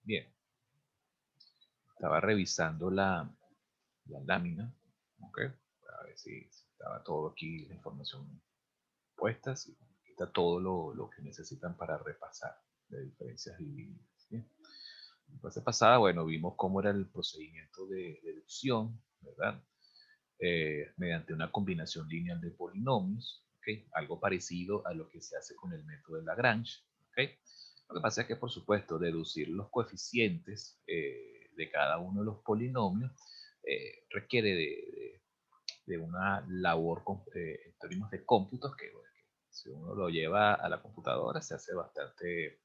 Bien, estaba revisando la lámina, ¿ok? A ver si estaba todo aquí, la información puesta, si aquí está todo lo que necesitan para repasar de diferencias divididas. ¿Bien? La clase pasada, bueno, vimos cómo era el procedimiento de deducción, ¿verdad? Mediante una combinación lineal de polinomios, ¿ok? Algo parecido a lo que se hace con el método de Lagrange, ¿ok? Lo que pasa es que, por supuesto, deducir los coeficientes de cada uno de los polinomios requiere de una labor en términos de cómputos que, bueno, que si uno lo lleva a la computadora se hace bastante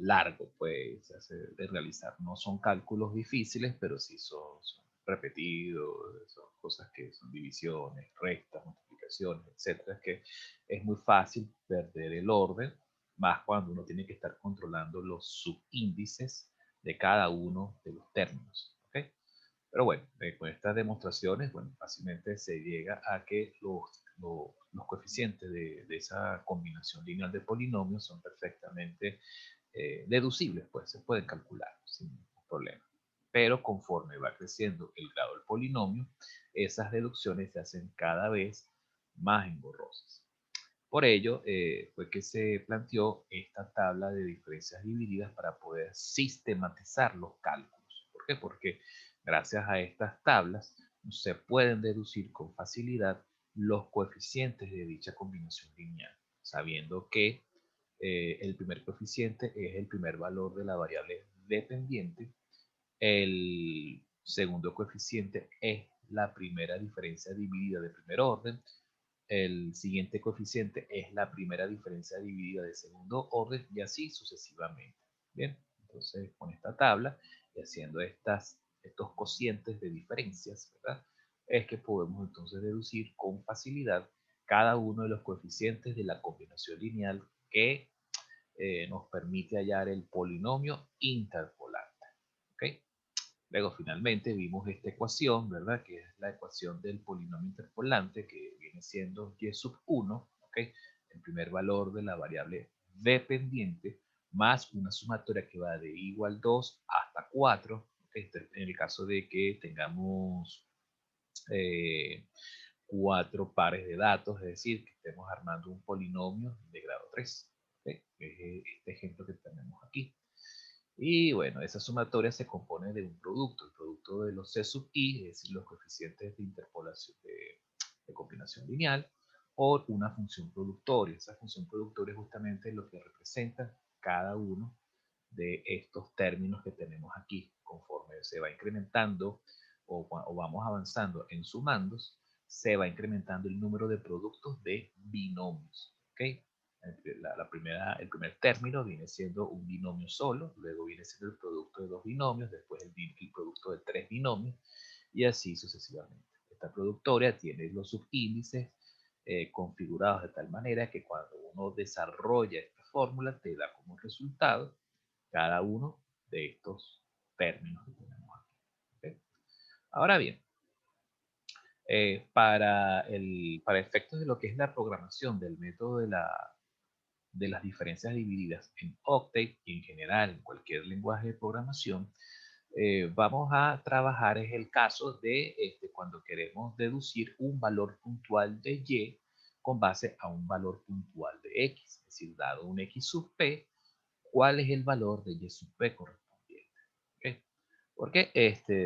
largo, pues, se hace de realizar. No son cálculos difíciles, pero sí son repetidos, son cosas que son divisiones, rectas, multiplicaciones, etcétera, que es muy fácil perder el orden, más cuando uno tiene que estar controlando los subíndices de cada uno de los términos. ¿Ok? Pero bueno, con estas demostraciones, bueno, fácilmente se llega a que los coeficientes de esa combinación lineal de polinomios son perfectamente deducibles, pues se pueden calcular sin ningún problema. Pero conforme va creciendo el grado del polinomio, esas deducciones se hacen cada vez más engorrosas. Por ello, fue que se planteó esta tabla de diferencias divididas para poder sistematizar los cálculos. ¿Por qué? Porque gracias a estas tablas se pueden deducir con facilidad los coeficientes de dicha combinación lineal, sabiendo que el primer coeficiente es el primer valor de la variable dependiente, el segundo coeficiente es la primera diferencia dividida de primer orden, el siguiente coeficiente es la primera diferencia dividida de segundo orden y así sucesivamente. Bien, entonces con esta tabla y haciendo estos cocientes de diferencias, ¿verdad? Es que podemos entonces deducir con facilidad cada uno de los coeficientes de la combinación lineal que nos permite hallar el polinomio interpolante. ¿Ok? Luego finalmente vimos esta ecuación, ¿verdad? Que es la ecuación del polinomio interpolante que viene siendo y sub 1, ¿ok? El primer valor de la variable dependiente más una sumatoria que va de igual 2 hasta 4, ¿okay? En el caso de que tengamos eh, 4 pares de datos, es decir, que estemos armando un polinomio de grado 3, ¿okay? Es este ejemplo que tenemos aquí. Y bueno, esa sumatoria se compone de un producto, el producto de los C sub i, es decir, los coeficientes de interpolación de combinación lineal, o una función productoria. Esa función productoria es justamente lo que representa cada uno de estos términos que tenemos aquí. Conforme se va incrementando o vamos avanzando en sumandos, se va incrementando el número de productos de binomios. ¿Ok? El primer término viene siendo un binomio solo, luego viene siendo el producto de dos binomios, después el producto de tres binomios, y así sucesivamente. Esta productoria tiene los subíndices configurados de tal manera que cuando uno desarrolla esta fórmula te da como resultado cada uno de estos términos que tenemos aquí. ¿Okay? Ahora bien, para efectos de lo que es la programación del método de las diferencias divididas en Octave y en general en cualquier lenguaje de programación, vamos a trabajar es el caso de cuando queremos deducir un valor puntual de y con base a un valor puntual de x, es decir, dado un x sub p, ¿cuál es el valor de y sub p correspondiente? ¿Okay? Porque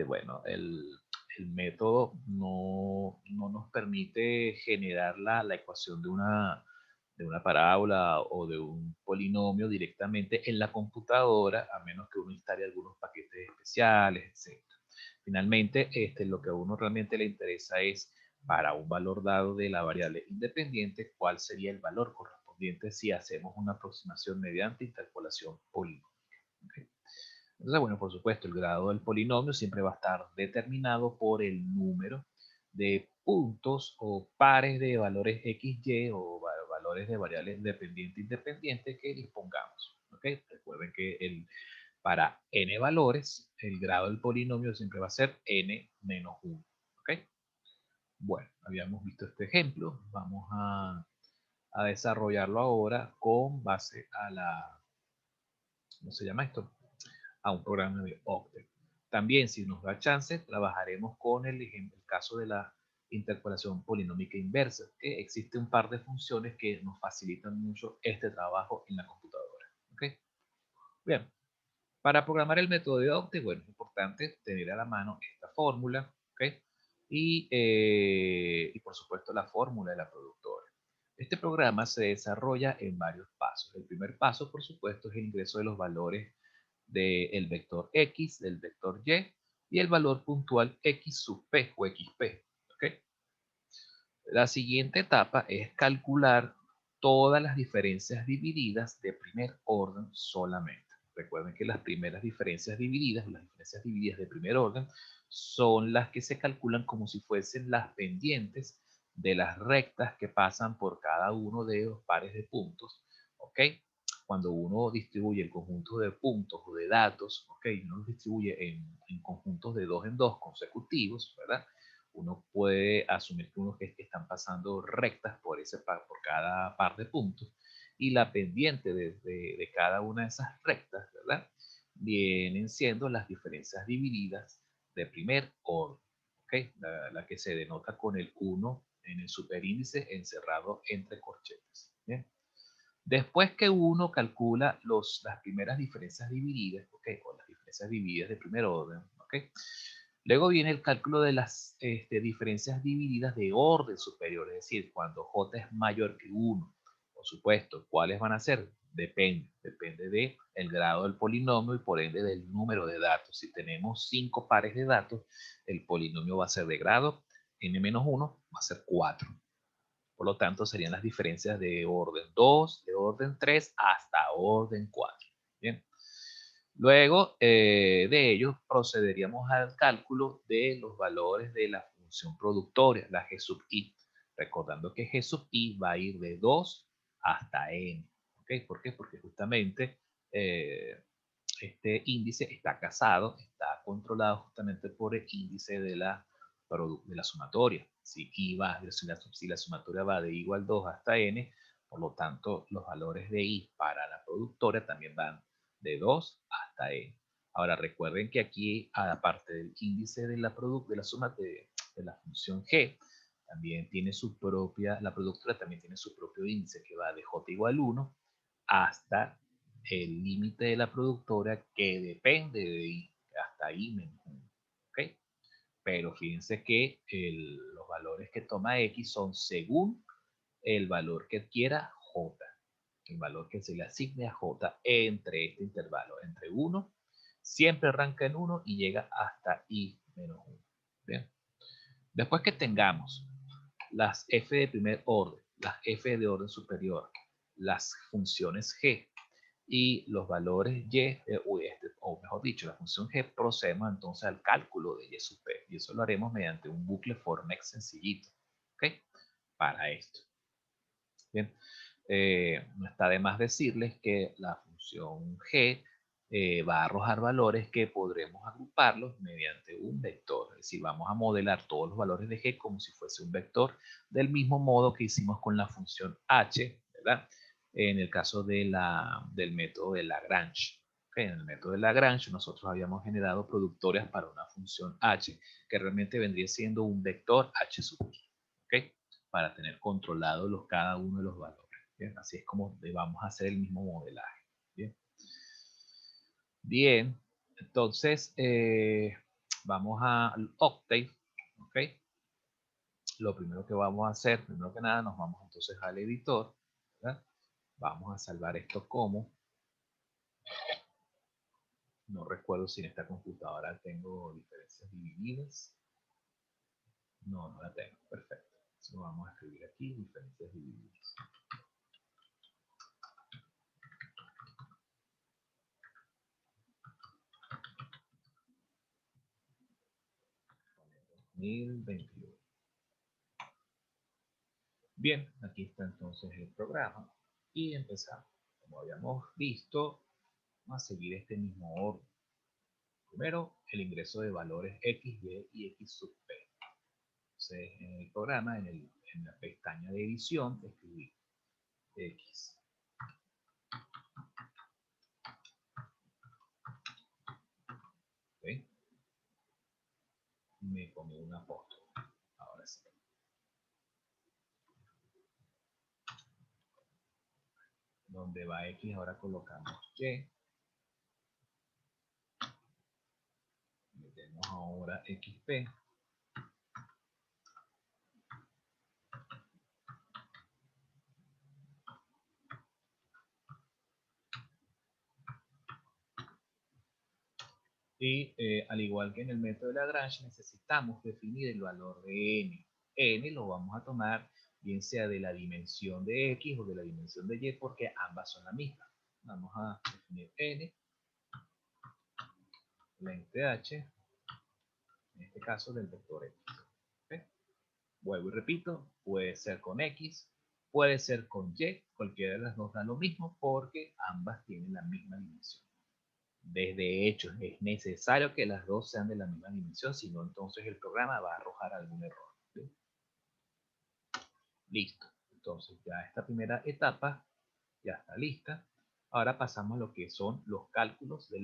bueno, el método no nos permite generar la ecuación de una parábola o de un polinomio directamente en la computadora, a menos que uno instale algunos paquetes especiales, etc. Finalmente, lo que a uno realmente le interesa es, para un valor dado de la variable independiente, cuál sería el valor correspondiente si hacemos una aproximación mediante interpolación polinomial. ¿Okay? Entonces, bueno, por supuesto, el grado del polinomio siempre va a estar determinado por el número de puntos o pares de valores XY o valores de variables independiente que dispongamos. ¿Okay? Recuerden que para n valores, el grado del polinomio siempre va a ser n menos 1. ¿Okay? Bueno, habíamos visto este ejemplo. Vamos a desarrollarlo ahora con base a ¿cómo se llama esto? a un programa de Octet. También, si nos da chance, trabajaremos con el caso de la interpolación polinómica inversa, que existe un par de funciones que nos facilitan mucho este trabajo en la computadora. ¿Okay? Bien, para programar el método de Octet, bueno, es importante tener a la mano esta fórmula, ¿okay? Y por supuesto la fórmula de la productora. Este programa se desarrolla en varios pasos. El primer paso, por supuesto, es el ingreso de los valores del vector X, del vector Y el valor puntual X sub P o XP. ¿Okay? La siguiente etapa es calcular todas las diferencias divididas de primer orden solamente. Recuerden que las primeras diferencias divididas, las diferencias divididas de primer orden, son las que se calculan como si fuesen las pendientes de las rectas que pasan por cada uno de los pares de puntos. ¿Ok? Cuando uno distribuye el conjunto de puntos o de datos, ¿ok? Uno los distribuye en conjuntos de 2 en 2 consecutivos, ¿verdad? Uno puede asumir que unos que están pasando rectas por cada par de puntos y la pendiente de cada una de esas rectas, ¿verdad? Vienen siendo las diferencias divididas de primer orden, ¿ok? La que se denota con el 1 en el superíndice encerrado entre corchetes. ¿Bien? Después que uno calcula las primeras diferencias divididas, ¿okay? O las diferencias divididas de primer orden, ¿okay? Luego viene el cálculo de las diferencias divididas de orden superior, es decir, cuando j es mayor que 1. Por supuesto, ¿cuáles van a ser? Depende del grado del polinomio y por ende del número de datos. Si tenemos 5 pares de datos, el polinomio va a ser de grado n-1, va a ser 4. Por lo tanto, serían las diferencias de orden 2, de orden 3 hasta orden 4. Bien. Luego de ello, procederíamos al cálculo de los valores de la función productora, la g sub i. Recordando que g sub i va a ir de 2 hasta n. ¿Okay? ¿Por qué? Porque justamente este índice está casado, está controlado justamente por el índice de la sumatoria. Si la sumatoria va de igual 2 hasta n, por lo tanto, los valores de i para la productora también van de 2 hasta n. Ahora, recuerden que aquí, aparte del índice de la suma de la función g, también tiene su propia, la productora también tiene su propio índice que va de j igual 1 hasta el límite de la productora que depende de i, hasta i menos 1. ¿Okay? Pero fíjense que los valores que toma x son según el valor que adquiera j, el valor que se le asigne a j entre este intervalo, entre 1, siempre arranca en 1 y llega hasta i menos 1. ¿Bien? Después que tengamos las f de primer orden, las f de orden superior, las funciones g y los valores y, o mejor dicho, la función g, procedemos entonces al cálculo de y sub p. Y eso lo haremos mediante un bucle for next sencillito. ¿Ok? Para esto. Bien. No está de más decirles que la función g va a arrojar valores que podremos agruparlos mediante un vector. Es decir, vamos a modelar todos los valores de g como si fuese un vector, del mismo modo que hicimos con la función h, ¿verdad? En el caso del método de Lagrange. ¿Okay? En el método de Lagrange nosotros habíamos generado productores para una función h, que realmente vendría siendo un vector h sub i. ¿Okay? Para tener controlados cada uno de los valores. ¿Bien? Así es como vamos a hacer el mismo modelaje. Bien, bien, entonces vamos al Octave. ¿Ok? Lo primero que vamos a hacer, primero que nada, nos vamos entonces al editor. ¿Verdad? Vamos a salvar esto como. No recuerdo si en esta computadora tengo diferencias divididas. No, no la tengo. Perfecto. Entonces vamos a escribir aquí diferencias divididas. 2021. Bien, aquí está entonces el programa y empezamos. Como habíamos visto, vamos a seguir este mismo orden. Primero, el ingreso de valores x, y x sub p. Entonces, en el programa, en la pestaña de edición, escribí x me comí un apóstrofe. Ahora sí. Donde va X, ahora colocamos Y. Metemos ahora XP. Y al igual que en el método de Lagrange, necesitamos definir el valor de n. N lo vamos a tomar bien sea de la dimensión de X o de la dimensión de Y, porque ambas son la misma. Vamos a definir n, length de h, en este caso del vector X. ¿Okay? Vuelvo y repito, puede ser con X, puede ser con Y, cualquiera de las dos da lo mismo porque ambas tienen la misma dimensión. De hecho, es necesario que las dos sean de la misma dimensión, si no, entonces el programa va a arrojar algún error. ¿Sí? Listo. Entonces, ya esta primera etapa ya está lista. Ahora pasamos a lo que son los cálculos de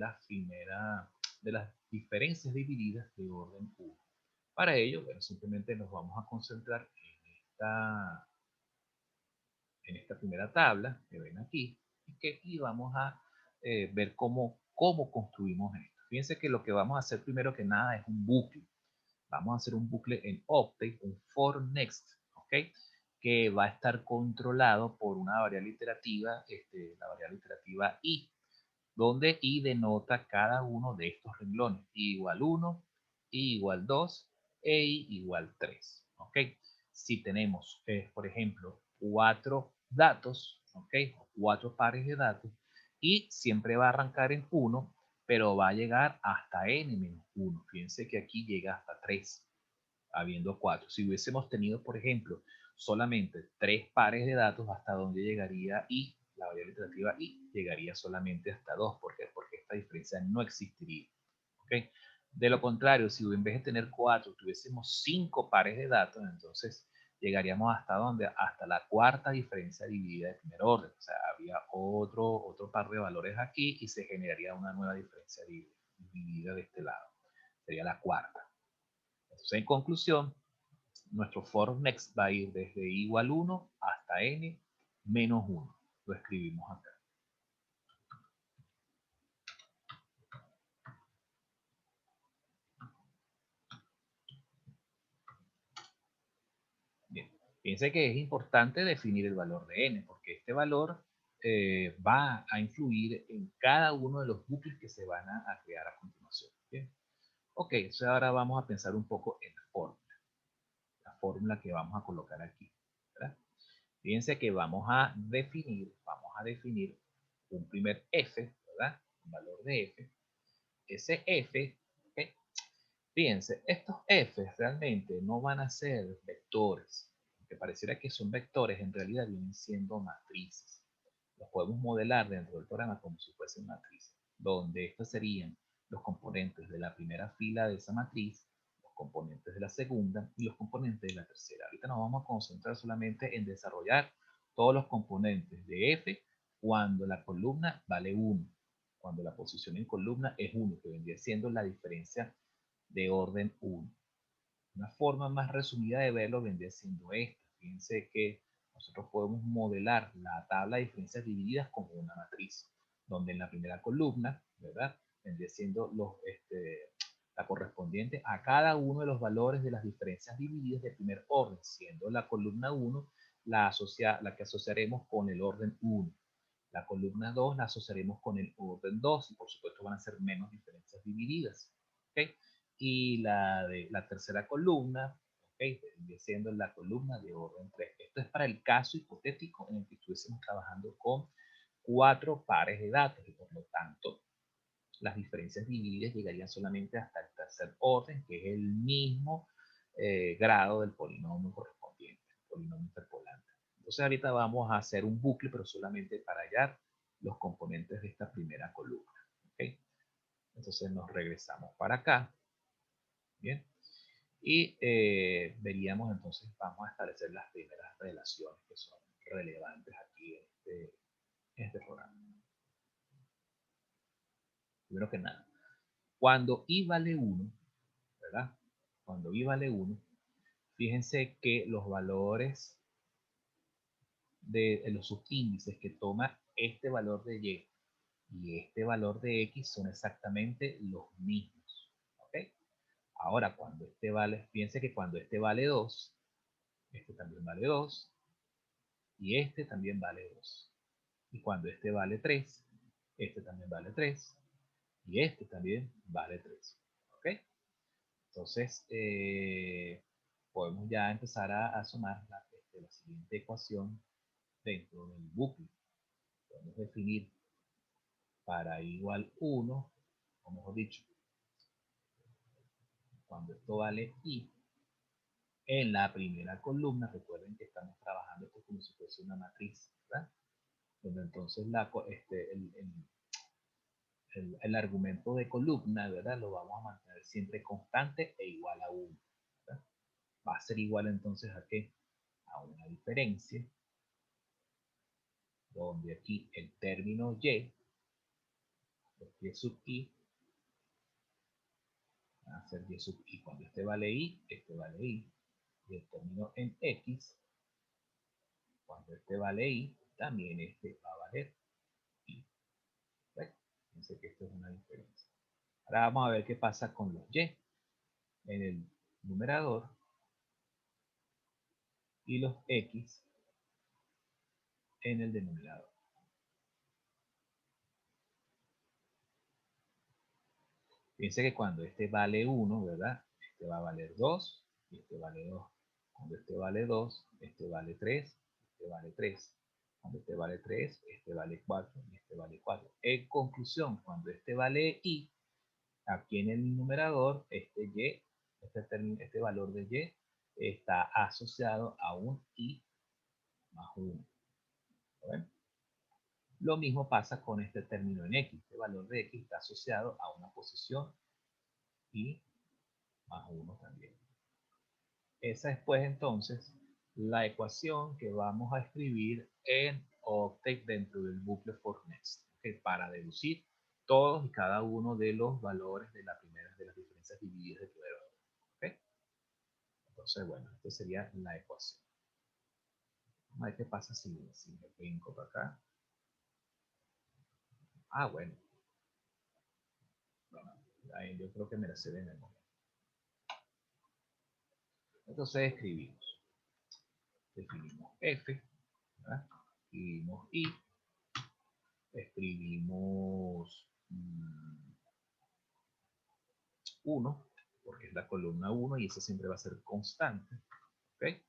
de las diferencias divididas de orden 1. Para ello, bueno, simplemente nos vamos a concentrar en esta primera tabla que ven aquí y vamos a ver cómo construimos esto. Fíjense que lo que vamos a hacer primero que nada es un bucle. Vamos a hacer un bucle en Optane, un for next, ¿ok? Que va a estar controlado por una variable iterativa, la variable iterativa i, donde i denota cada uno de estos renglones, i igual 1, i igual 2 e i igual 3, ¿ok? Si tenemos, por ejemplo, 4 datos, ¿ok? 4 pares de datos, y siempre va a arrancar en 1, pero va a llegar hasta n-1. Fíjense que aquí llega hasta 3, habiendo 4. Si hubiésemos tenido, por ejemplo, solamente 3 pares de datos, ¿hasta dónde llegaría i? La variable iterativa i llegaría solamente hasta 2. ¿Por qué? Porque esta diferencia no existiría. ¿Okay? De lo contrario, si en vez de tener 4 tuviésemos 5 pares de datos, entonces llegaríamos hasta dónde? Hasta la cuarta diferencia dividida de primer orden. O sea, había otro par de valores aquí y se generaría una nueva diferencia dividida de este lado. Sería la cuarta. Entonces, en conclusión, nuestro for next va a ir desde i igual 1 hasta n menos 1. Lo escribimos acá. Bien. Fíjense que es importante definir el valor de n, porque este valor va a influir en cada uno de los bucles que se van a crear a continuación. Bien. Ok, entonces ahora vamos a pensar un poco en la fórmula que vamos a colocar aquí. ¿Verdad? Fíjense que vamos a definir un primer f, ¿verdad? Un valor de f. Ese f, ¿okay? Fíjense, estos f realmente no van a ser vectores. Aunque pareciera que son vectores, en realidad vienen siendo matrices. Los podemos modelar dentro del programa como si fuesen matrices, donde estos serían los componentes de la primera fila de esa matriz, los componentes de la segunda y los componentes de la tercera. Ahorita nos vamos a concentrar solamente en desarrollar todos los componentes de f cuando la columna vale 1, cuando la posición en columna es 1, que vendría siendo la diferencia de orden 1. Una forma más resumida de verlo vendría siendo esta. Fíjense que nosotros podemos modelar la tabla de diferencias divididas como una matriz, donde en la primera columna, ¿verdad? Vendría siendo la correspondiente a cada uno de los valores de las diferencias divididas de primer orden, siendo la columna 1 la que asociaremos con el orden 1. La columna 2 la asociaremos con el orden 2 y por supuesto van a ser menos diferencias divididas. ¿Okay? Y la tercera columna, ¿okay? Siendo la columna de orden 3. Esto es para el caso hipotético en el que estuviésemos trabajando con 4 pares de datos y por lo tanto las diferencias divididas llegarían solamente hasta el tercer orden, que es el mismo grado del polinomio correspondiente, el polinomio interpolante. Entonces ahorita vamos a hacer un bucle, pero solamente para hallar los componentes de esta primera columna. ¿Okay? Entonces nos regresamos para acá. Bien. Y veríamos entonces, vamos a establecer las primeras relaciones que son relevantes aquí en este programa. Primero que nada, cuando i vale 1, ¿verdad? cuando y vale 1, fíjense que los valores de los subíndices que toma este valor de y este valor de x son exactamente los mismos. ¿Ok? Ahora, cuando este vale, fíjense que cuando este vale 2, este también vale 2, y este también vale 2. Y cuando este vale 3, este también vale 3, y este también vale 3. ¿Ok? Entonces, podemos ya empezar a sumar la siguiente ecuación dentro del bucle. Podemos definir para igual 1, o mejor dicho, cuando esto vale i, en la primera columna, recuerden que estamos trabajando esto como si fuese una matriz, ¿verdad? Donde entonces el argumento de columna, ¿verdad? Lo vamos a mantener siempre constante e igual a 1. ¿Verdad? Va a ser igual entonces a qué? A una diferencia, donde aquí el término y, y sub i, va a ser y sub i. Cuando este vale i, este vale i. Y el término en x, cuando este vale i, también este va a valer i. ¿Ves? Fíjense que esto es una diferencia. Ahora vamos a ver qué pasa con los y en el numerador y los x en el denominador. Fíjense que cuando este vale 1, ¿verdad? Este va a valer 2 y este vale 2. Cuando este vale 2, este vale 3, este vale 3. Cuando este vale 3, este vale 4 y este vale 4. En conclusión, cuando este vale i, aquí en el numerador, este valor de y está asociado a un i más 1. ¿Ven? Lo mismo pasa con este término en x. Este valor de x está asociado a una posición i más 1 también. Esa es pues entonces la ecuación que vamos a escribir en Octave dentro del bucle for next, ¿okay? Para deducir todos y cada uno de los valores de la primera de las diferencias divididas de poder. ¿Okay? Entonces, bueno, esta sería la ecuación. Vamos a ver qué pasa si me brinco para acá. Ah, bueno. Ahí yo creo que me la sé de memoria. Entonces definimos f, ¿verdad? Escribimos i, escribimos 1, porque es la columna 1 y eso siempre va a ser constante. ¿Okay?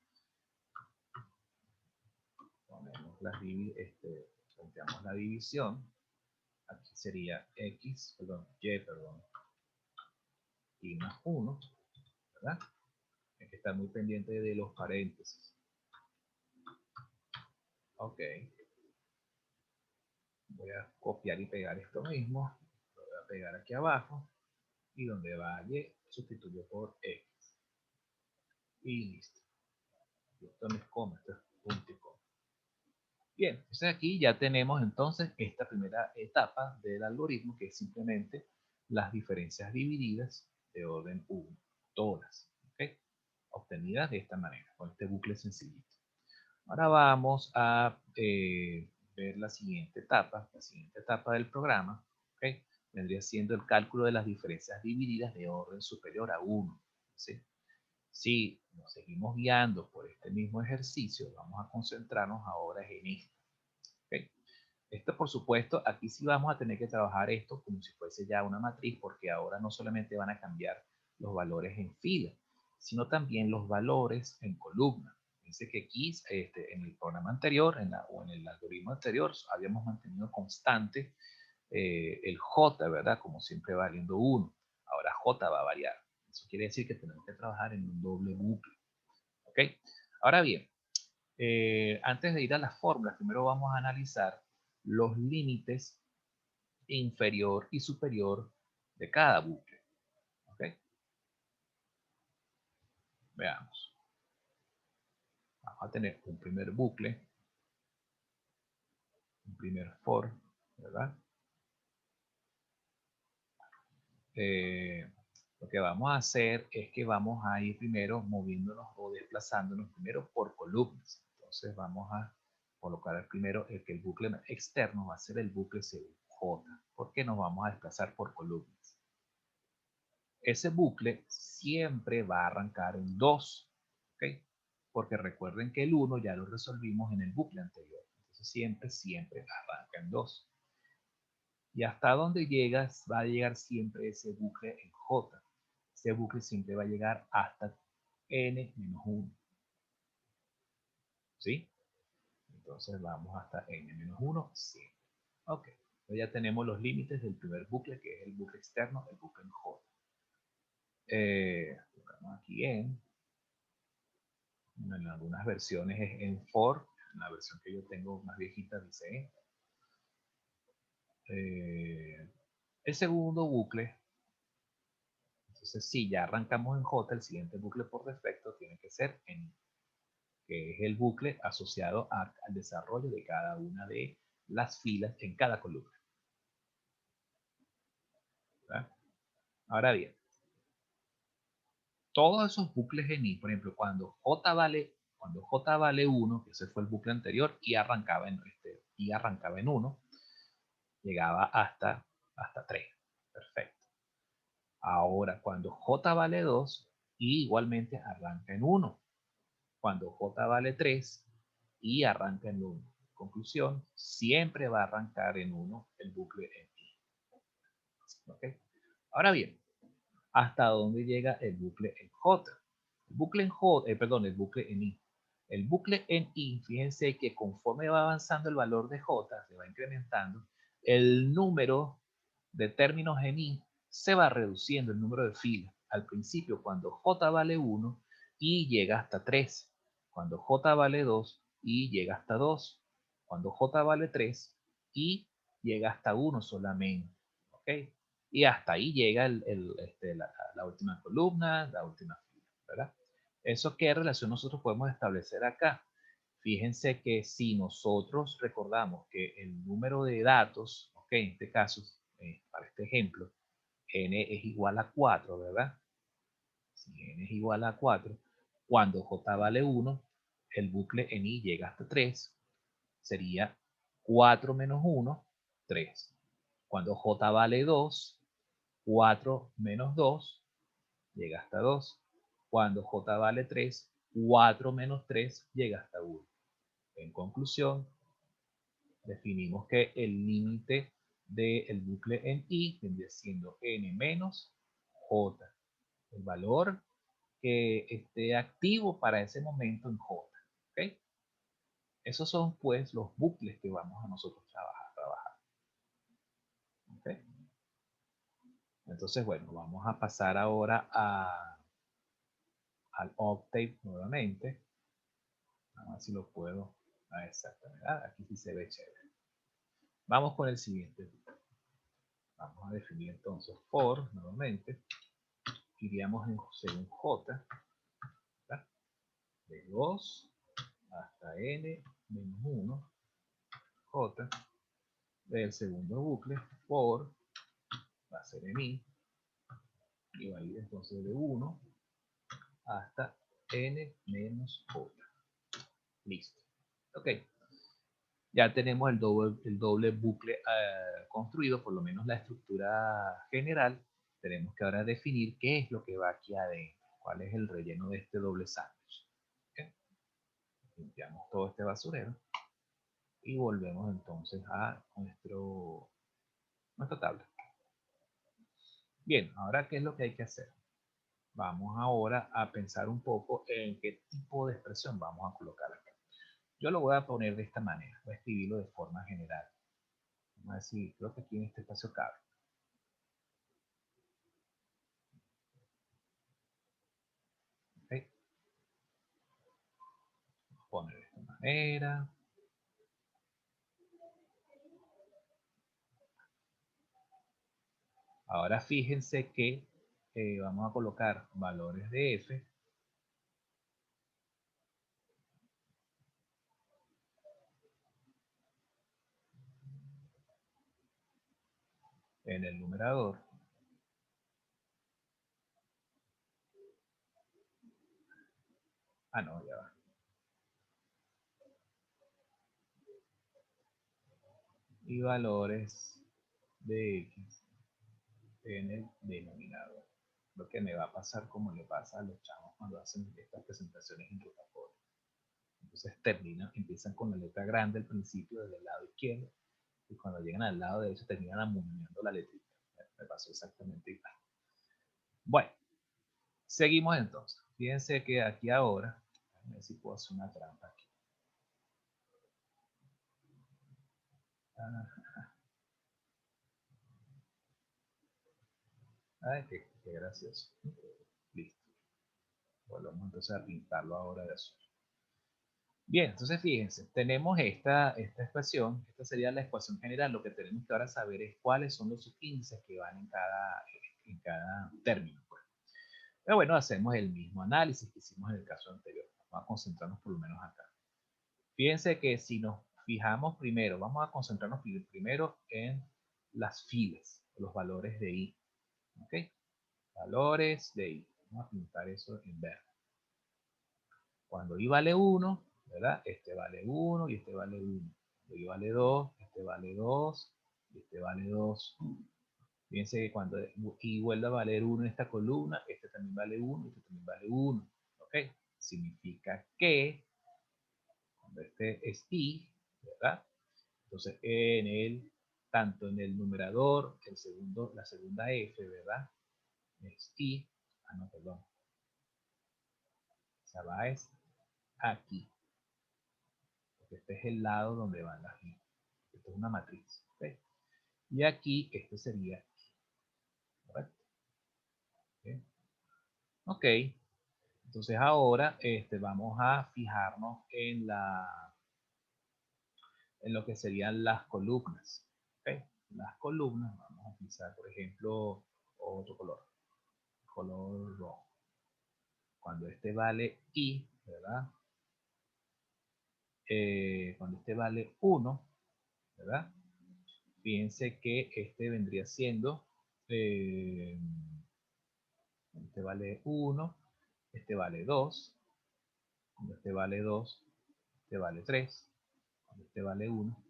Ponemos planteamos la división. Aquí sería y más 1, ¿verdad? Hay que estar muy pendiente de los paréntesis. Ok. Voy a copiar y pegar esto mismo. Lo voy a pegar aquí abajo. Y donde va y, sustituyo por x. Y listo. Esto no es coma, esto es punto y coma. Bien, entonces aquí ya tenemos entonces esta primera etapa del algoritmo, que es simplemente las diferencias divididas de orden 1, todas, ¿okay? Obtenidas de esta manera, con este bucle sencillito. Ahora vamos a ver la siguiente etapa del programa, ¿okay? Vendría siendo el cálculo de las diferencias divididas de orden superior a 1, ¿sí? Si nos seguimos guiando por este mismo ejercicio, vamos a concentrarnos ahora en esto. ¿Okay? Esto, por supuesto, aquí sí vamos a tener que trabajar esto como si fuese ya una matriz, porque ahora no solamente van a cambiar los valores en fila, sino también los valores en columna. Fíjense que aquí, en el programa anterior, o en el algoritmo anterior, habíamos mantenido constante el J, ¿verdad? Como siempre valiendo 1. Ahora J va a variar. Eso quiere decir que tenemos que trabajar en un doble bucle. ¿Ok? Ahora bien, antes de ir a las fórmulas, primero vamos a analizar los límites inferior y superior de cada bucle. ¿Ok? Veamos. Vamos a tener un primer bucle, un primer for, ¿verdad? Lo que vamos a hacer es que vamos a ir primero moviéndonos o desplazándonos primero por columnas. Entonces vamos a colocar primero el bucle externo va a ser el bucle según J, porque nos vamos a desplazar por columnas. Ese bucle siempre va a arrancar en 2, ¿ok? Porque recuerden que el 1 ya lo resolvimos en el bucle anterior. Entonces siempre arranca en 2. ¿Y hasta dónde llegas? Va a llegar siempre ese bucle en J. Ese bucle siempre va a llegar hasta n-1. ¿Sí? Entonces vamos hasta n-1 siempre. Ok. Entonces ya tenemos los límites del primer bucle, que es el bucle externo, el bucle en J. Aquí en algunas versiones es en for. En la versión que yo tengo más viejita dice el segundo bucle. Entonces, si ya arrancamos en J, el siguiente bucle por defecto tiene que ser en, que es el bucle asociado al desarrollo de cada una de las filas en cada columna. ¿Verdad? Ahora bien, todos esos bucles en I, por ejemplo, cuando J vale 1, que ese fue el bucle anterior, y arrancaba en 1, llegaba hasta 3. Perfecto. Ahora, cuando J vale 2, y igualmente arranca en 1. Cuando J vale 3, y arranca en 1. Conclusión, siempre va a arrancar en 1 el bucle en I. ¿Okay? Ahora bien, ¿hasta dónde llega el bucle en J? El bucle en J, el bucle en I. El bucle en I, fíjense que conforme va avanzando el valor de J, se va incrementando, el número de términos en I se va reduciendo, el número de filas. Al principio, cuando J vale 1, I llega hasta 3. Cuando J vale 2, I llega hasta 2. Cuando J vale 3, I llega hasta 1 solamente. ¿Ok? Y hasta ahí llega la última columna, la última fila, ¿verdad? ¿Eso qué relación nosotros podemos establecer acá? Fíjense que si nosotros recordamos que el número de datos, ok, en este caso, para este ejemplo, n es igual a 4, ¿verdad? Si n es igual a 4, cuando j vale 1, el bucle en i llega hasta 3, sería 4 menos 1, 3. Cuando j vale 2, 4 menos 2 llega hasta 2. Cuando j vale 3, 4 menos 3 llega hasta 1. En conclusión, definimos que el límite del bucle en i vendría siendo n menos j, el valor que esté activo para ese momento en j. ¿Okay? Esos son pues los bucles que vamos a nosotros trabajar. ¿Okay? Entonces, bueno, vamos a pasar ahora al Octave nuevamente. A ver si lo puedo. Exactamente. Aquí sí se ve chévere. Vamos con el siguiente. Vamos a definir entonces for nuevamente. Iríamos según J, ¿verdad? De 2 hasta n menos 1, J, del segundo bucle, for, va a ser en i, y va a ir entonces de 1 hasta n menos j. Listo. Ok. Ya tenemos el doble bucle construido, por lo menos la estructura general. Tenemos que ahora definir qué es lo que va aquí adentro, cuál es el relleno de este doble sándwich. ¿Okay? Limpiamos todo este basurero y volvemos entonces a nuestra tabla. Bien, ahora ¿qué es lo que hay que hacer? Vamos ahora a pensar un poco en qué tipo de expresión vamos a colocar acá. Yo lo voy a poner de esta manera, voy a escribirlo de forma general. Vamos a decir, creo que aquí en este espacio cabe. ¿Okay? Poner de esta manera. Ahora fíjense que vamos a colocar valores de f en el numerador Ah, no, ya va. Y valores de X en el denominador. Lo que me va a pasar como le pasa a los chavos cuando hacen estas presentaciones en Rutaforo. Entonces empiezan con la letra grande al principio del lado izquierdo y cuando llegan al lado derecho terminan amuñando la letrita. Me pasó exactamente igual. Bueno, seguimos entonces. Fíjense que aquí ahora, a ver si puedo hacer una trampa aquí. Ay, qué gracioso. Listo. Volvemos entonces a pintarlo ahora de azul. Bien, entonces fíjense, tenemos esta ecuación, esta sería la ecuación general. Lo que tenemos que ahora saber es cuáles son los subíndices que van en cada término, pues. Pero bueno, hacemos el mismo análisis que hicimos en el caso anterior. Vamos a concentrarnos por lo menos acá. Fíjense que si nos fijamos primero, vamos a concentrarnos primero en las filas, los valores de I. ¿Ok? Valores de I. Vamos a pintar eso en verde. Cuando I vale 1, ¿verdad? Este vale 1 y este vale 1. Cuando I vale 2, este vale 2 y este vale 2. Fíjense que cuando I vuelve a valer 1 en esta columna, este también vale 1 y este también vale 1. ¿Ok? Significa que cuando este es I, ¿verdad? Entonces, tanto en el numerador, la segunda F, ¿verdad? Es I. Ah, no, perdón. Esa va es aquí. Porque este es el lado donde van las I. Esto es una matriz. ¿Ok? Y aquí, esto sería I. ¿Correcto? ¿Ok? Ok. Entonces ahora vamos a fijarnos en lo que serían las columnas. ¿Okay? Las columnas, vamos a utilizar, por ejemplo, otro color rojo. Cuando este vale I, ¿verdad? Cuando este vale 1, ¿verdad? Fíjense que este vendría siendo, este vale 1, este vale 2, cuando este vale 2, este vale 3, cuando este vale 1,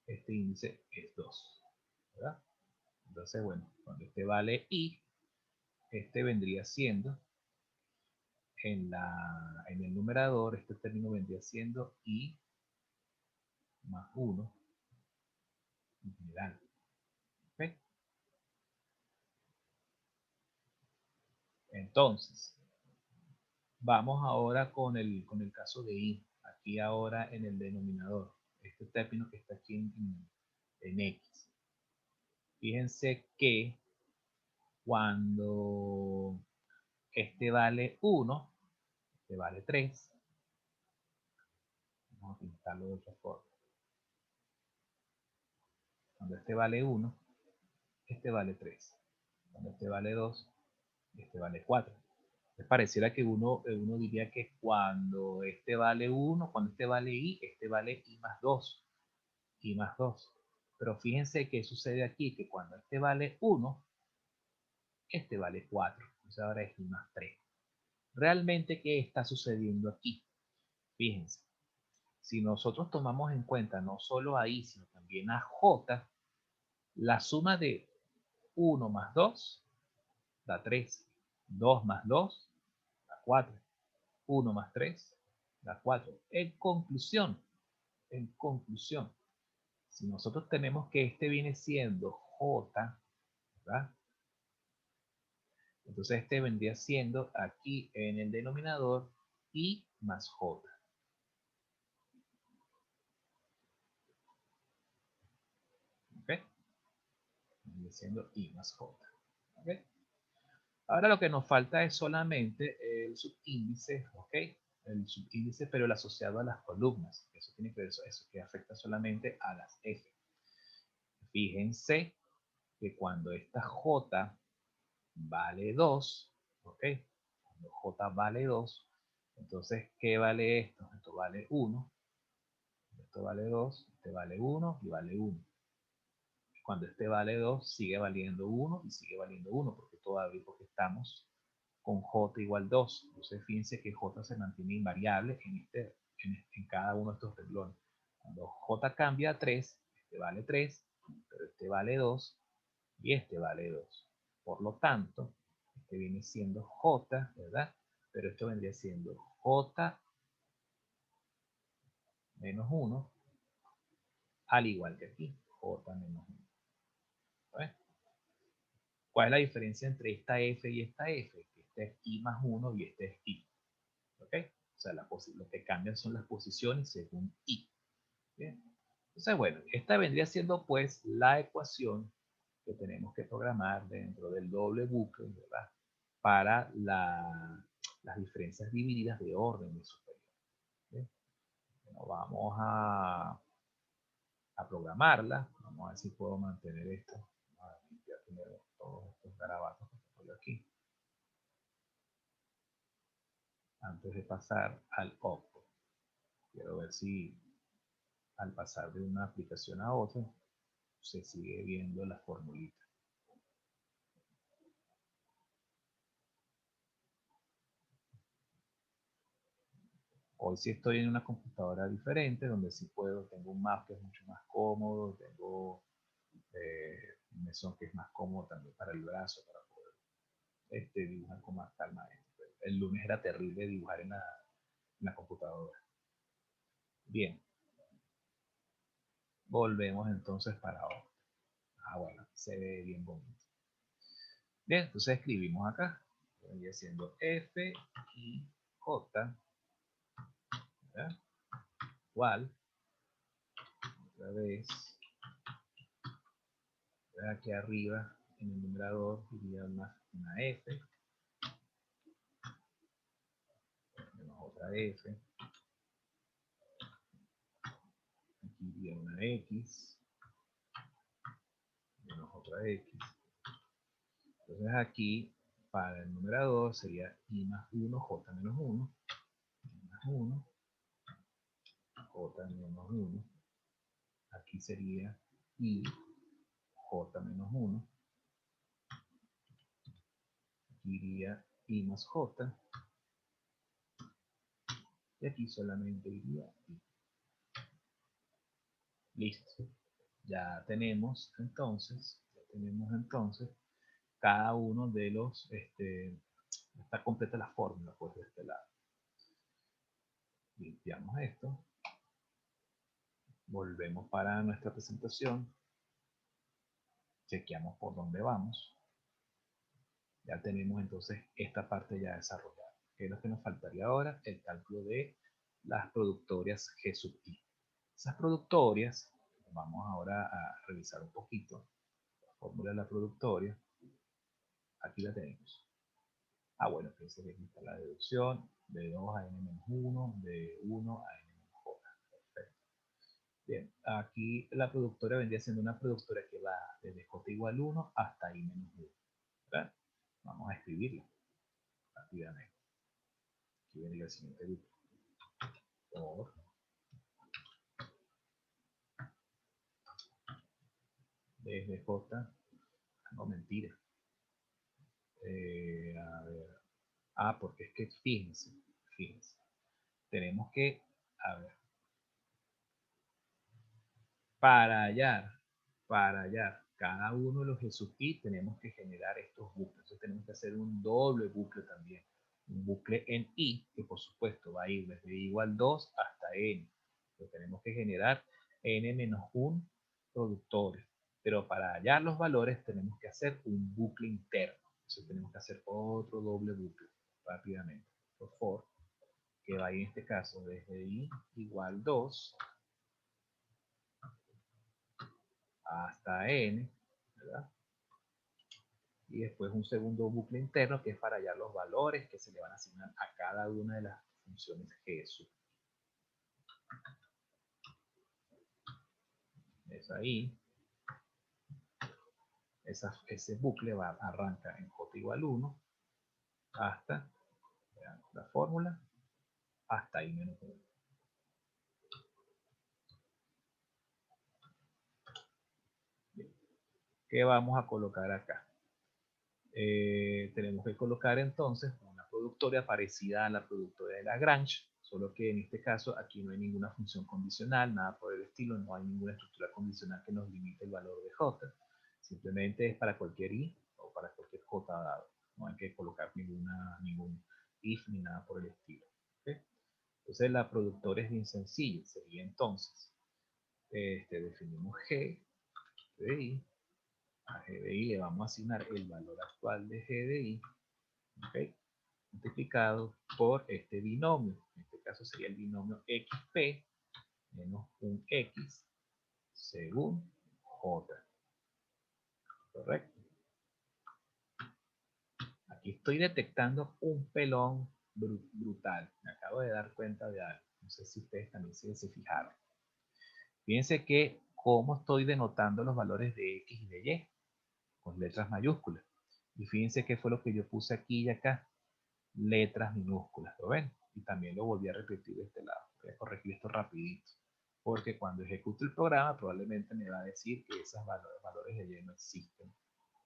este índice es 2, ¿verdad? Entonces, bueno, cuando este vale I, este vendría siendo en el numerador, este término vendría siendo I más 1 en general. ¿Ok? Entonces, vamos ahora con el caso de I, aquí ahora en el denominador, este término que está aquí en X. Fíjense que cuando este vale 1, este vale 3, vamos a pintarlo de otra forma. Cuando este vale 1, este vale 3. Cuando este vale 2, este vale 4. Les pareciera que uno diría que cuando este vale 1, cuando este vale I, este vale I más 2. I más 2. Pero fíjense qué sucede aquí, que cuando este vale 1, este vale 4. Entonces ahora es I más 3. Realmente, ¿qué está sucediendo aquí? Fíjense, si nosotros tomamos en cuenta no solo a I, sino también a J, la suma de 1 más 2 da 3. 2 más 2 da 4. 1 más 3 da 4. En conclusión, si nosotros tenemos que este viene siendo J, ¿verdad? Entonces este vendría siendo aquí en el denominador I más J. ¿Ok? Vendría siendo I más J. ¿Ok? Ahora lo que nos falta es solamente el subíndice, ¿ok? El subíndice, pero el asociado a las columnas. Eso tiene que ver, eso que afecta solamente a las F. Fíjense que cuando esta J vale 2, ¿ok? Cuando J vale 2, entonces, ¿qué vale esto? Esto vale 1, esto vale 2, este vale 1 y vale 1. Cuando este vale 2, sigue valiendo 1 y sigue valiendo 1, porque todavía porque estamos con j igual 2. Entonces fíjense que j se mantiene invariable en cada uno de estos renglones. Cuando j cambia a 3, este vale 3, pero este vale 2 y este vale 2. Por lo tanto, este viene siendo j, ¿verdad? Pero esto vendría siendo j menos 1, al igual que aquí, j menos 1. ¿Ves? ¿Cuál es la diferencia entre esta f y esta f? Esta es i más 1 y esta es i. ¿Ok? O sea, lo que cambian son las posiciones según i. ¿Bien? Entonces, bueno, esta vendría siendo pues la ecuación que tenemos que programar dentro del doble bucle, ¿verdad? Para las diferencias divididas de orden superior. ¿Bien? Bueno, vamos a programarla. Vamos a ver si puedo mantener esto. Vamos a limpiar primero todos estos garabatos que tengo aquí, antes de pasar al output. Quiero ver si al pasar de una aplicación a otra se sigue viendo la formulita. Hoy sí estoy en una computadora diferente, donde sí puedo, tengo un mouse que es mucho más cómodo, tengo un mesón que es más cómodo también para el brazo, para poder dibujar con más calma. El lunes era terrible dibujar en la computadora. Bien, volvemos entonces para ahora. Ah, bueno, se ve bien bonito. Bien, entonces escribimos acá, voy haciendo F y J, ¿verdad? Igual, otra vez, aquí arriba en el numerador iría una F, menos otra F, aquí iría una X, menos otra X. Entonces aquí, para el numerador sería I más 1, J menos 1, I más 1, J menos 1. Aquí sería I, J menos 1. Aquí iría I más J. Y aquí solamente iría I. Listo. Ya tenemos entonces cada uno de los, está completa la fórmula pues de este lado. Limpiamos esto, volvemos para nuestra presentación, chequeamos por dónde vamos, ya tenemos entonces esta parte ya desarrollada. ¿Qué es lo que nos faltaría ahora? El cálculo de las productorias G sub I. Esas productorias, vamos ahora a revisar un poquito la fórmula de la productoria. Aquí la tenemos. Ah, bueno, fíjense que aquí está la deducción de 2 a n-1, de 1 a n-j. Perfecto. Bien, aquí la productora vendría siendo una productora que va desde j igual 1 hasta i-1. ¿Verdad? Vamos a escribirla rápidamente. Aquí viene el siguiente grupo. Por desde j, no mentira. A ver. Ah, porque es que fíjense. Tenemos que, a ver, para hallar, para hallar cada uno de los G sub i tenemos que generar estos bucles. Entonces tenemos que hacer un doble bucle también. Un bucle en i, que por supuesto va a ir desde i igual 2 hasta n. Entonces tenemos que generar n-1 productores. Pero para hallar los valores tenemos que hacer un bucle interno. Entonces tenemos que hacer otro doble bucle rápidamente. Por favor, que va a ir en este caso desde i igual 2 hasta n, ¿verdad? Y después un segundo bucle interno que es para hallar los valores que se le van a asignar a cada una de las funciones G sub. Es ahí. Ese bucle arranca en j igual 1 hasta, vean la fórmula, hasta i menos 1. Bien. ¿Qué vamos a colocar acá? tenemos que colocar entonces una productora parecida a la productora de Lagrange, solo que en este caso aquí no hay ninguna función condicional, nada por el estilo, no hay ninguna estructura condicional que nos limite el valor de j. Simplemente es para cualquier i o para cualquier j dado. No hay que colocar ningún if ni nada por el estilo. ¿Okay? Entonces la productora es bien sencilla. Sería entonces, definimos g de i. A g de i le vamos a asignar el valor actual de g de i. ¿Okay? Multiplicado por este binomio. En este caso sería el binomio xp menos un x según j. ¿Correcto? Aquí estoy detectando un pelón brutal. Me acabo de dar cuenta de algo. No sé si ustedes también se fijaron. Fíjense que cómo estoy denotando los valores de x y de y con letras mayúsculas. Y fíjense qué fue lo que yo puse aquí y acá. Letras minúsculas, ¿lo ven? Y también lo volví a repetir de este lado. Voy a corregir esto rapidito. Porque cuando ejecute el programa probablemente me va a decir que esos valores de y no existen.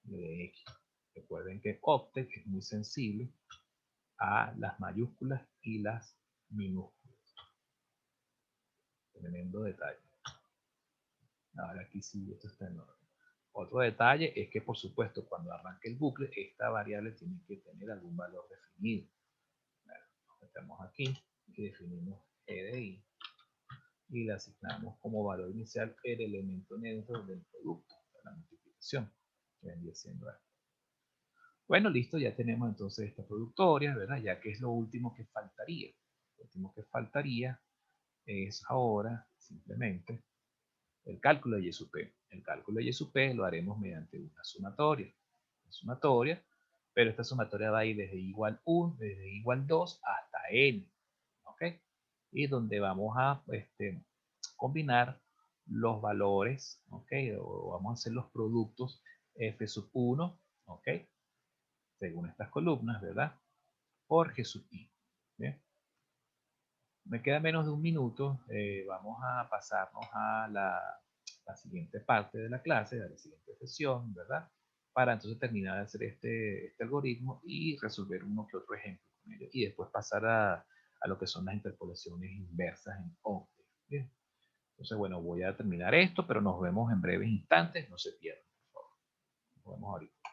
De x. Recuerden que Octet es muy sensible a las mayúsculas y las minúsculas. Tremendo detalle. Ahora aquí sí, esto está en orden. Otro detalle es que, por supuesto, cuando arranque el bucle, esta variable tiene que tener algún valor definido. Bueno, nos metemos aquí y definimos g de i y le asignamos como valor inicial el elemento neutro del producto, de la multiplicación, que vendría siendo esto. Bueno, listo, ya tenemos entonces esta productoria, ¿verdad? Ya que es lo último que faltaría. Lo último que faltaría es ahora simplemente el cálculo de y sub p. El cálculo de y sub p lo haremos mediante una sumatoria, pero esta sumatoria va a ir desde igual 1, desde igual 2 hasta n, ¿ok? Y donde vamos a combinar los valores, ¿ok? O vamos a hacer los productos f sub 1, ¿ok? Según estas columnas, ¿verdad? Por g sub i. ¿Bien? Me queda menos de un minuto. Vamos a pasarnos a la siguiente parte de la clase, a la siguiente sesión, ¿verdad? Para entonces terminar de hacer este algoritmo y resolver uno que otro ejemplo con ello. Y después pasar a lo que son las interpolaciones inversas en Octet. Bien. Entonces, bueno, voy a terminar esto, pero nos vemos en breves instantes. No se pierdan, por favor. Nos vemos ahorita.